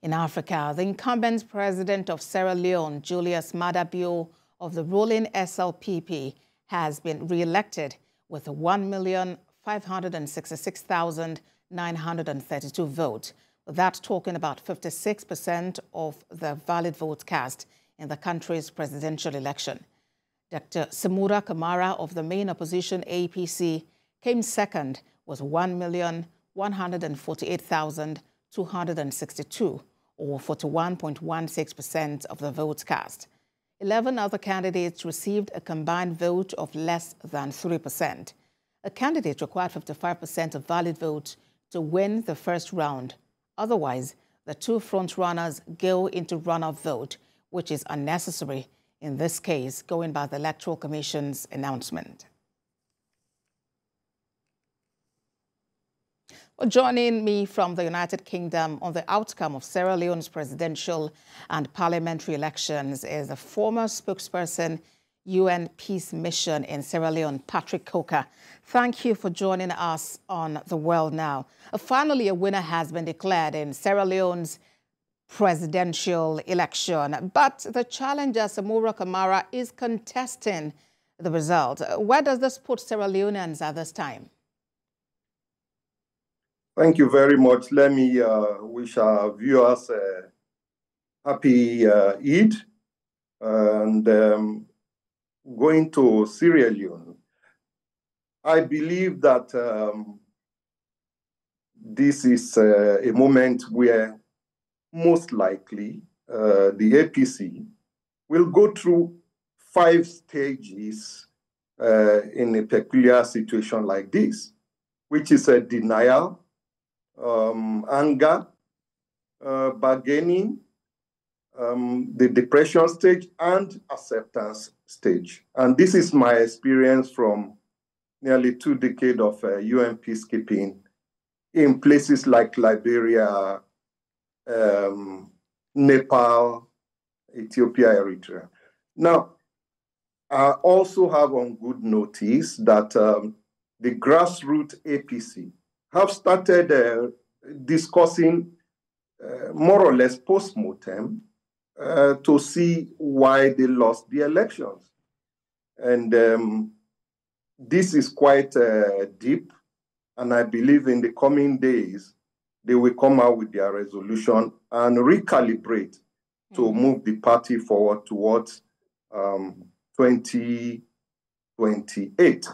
In Africa, the incumbent president of Sierra Leone, Julius Maada Bio, of the ruling SLPP, has been re-elected with 1,566,932 votes. That's talking about 56% of the valid votes cast in the country's presidential election. DrSamura Kamara of the main opposition APC came second with 1,148,262, or 41.16% of the votes cast. 11 other candidates received a combined vote of less than 3%. A candidate required 55% of valid votes to win the first round. Otherwise, the two front-runners go into runoff vote, which is unnecessary in this case, going by the Electoral Commission's announcement. Well, joining me from the United Kingdom on the outcome of Sierra Leone's presidential and parliamentary elections is the former spokesperson, UN Peace Mission in Sierra Leone, Patrick Coker. Thank you for joining us on The World Now. Finally, a winner has been declared in Sierra Leone's presidential election, but the challenger, Samura Kamara, is contesting the result. Where does this put Sierra Leoneans at this time? Thank you very much. Let me wish our viewers a happy Eid. And going to Sierra Leone, I believe that this is a moment where most likely the APC will go through 5 stages in a peculiar situation like this, which is a denial, anger, bargaining, the depression stage, and acceptance stage. And this is my experience from nearly 2 decades of UN peacekeeping in places like Liberia, Nepal, Ethiopia, Eritrea. Now, I also have on good notice that the grassroots APC have started discussing more or less post-mortem to see why they lost the elections. And this is quite deep, and I believe in the coming days, they will come out with their resolution and recalibrate to move the party forward towards 2028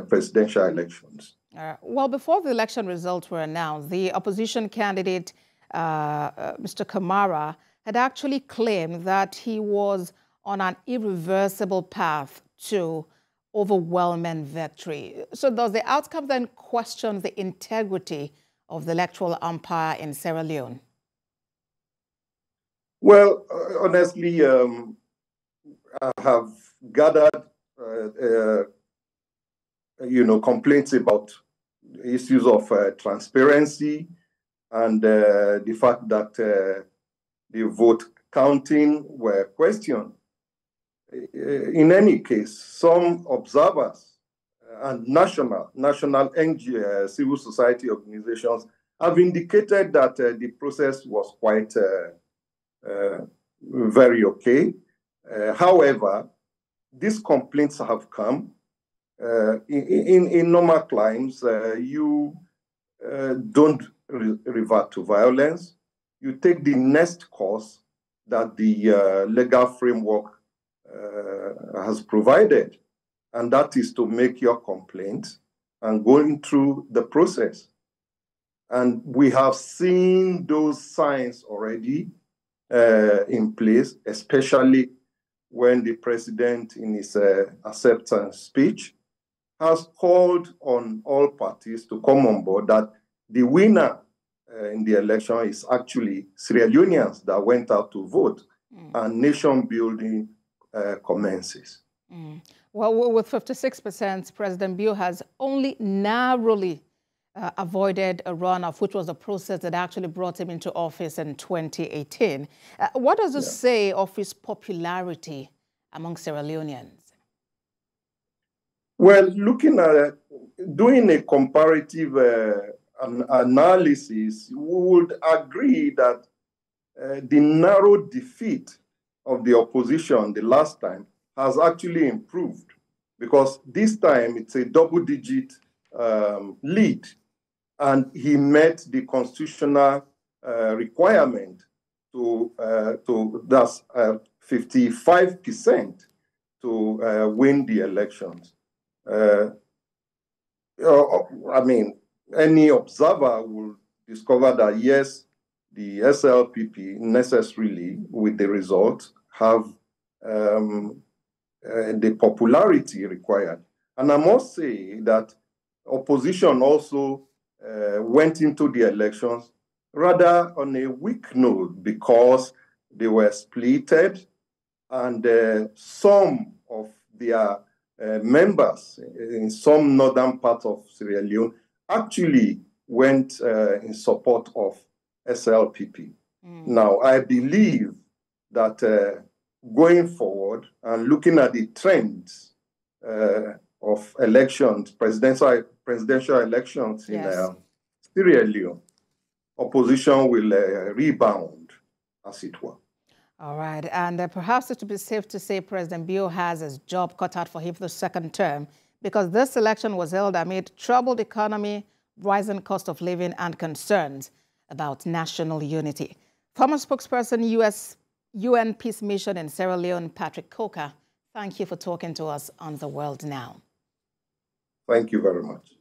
presidential elections. Well, before the election results were announced, the opposition candidate, Mr. Kamara, had actually claimed that he was on an irreversible path to overwhelming victory. So does the outcome then question the integrity of the electoral umpire in Sierra Leone? Well, honestly, I have gathered, complaints about issues of transparency and the fact that the vote counting were questioned. In any case, some observers and national NGO, civil society organizations have indicated that the process was quite very okay. However, these complaints have come. In normal climes, you don't revert to violence. You take the next course that the legal framework has provided, and that is to make your complaint and going through the process. And we have seen those signs already in place, especially when the president in his acceptance speech has called on all parties to come on board that the winner in the election is actually Sierra Leoneans that went out to vote, and nation building commences. Well, with 56%, President Bio has only narrowly avoided a runoff, which was a process that actually brought him into office in 2018. What does this say of his popularity among Sierra Leoneans? Well, looking at doing a comparative analysis, we would agree that the narrow defeat of the opposition the last time has actually improved, because this time it's a double-digit lead, and he met the constitutional requirement to that's 55% to win the elections. I mean, any observer will discover that yes, the SLPP necessarily, with the results, have the popularity required. And I must say that opposition also went into the elections rather on a weak note, because they were splitted, and some of their members in some northern parts of Sierra Leone actually went in support of SLPP. Now, I believe that going forward and looking at the trends of elections, presidential elections in Sierra Leone, opposition will rebound, as it were. All right, and perhaps it would be safe to say President Bio has his job cut out for him for the second term, because this election was held amid troubled economy, rising cost of living, and concerns about national unity. Former spokesperson, UN Peace Mission in Sierra Leone, Patrick Coker, thank you for talking to us on The World Now. Thank you very much.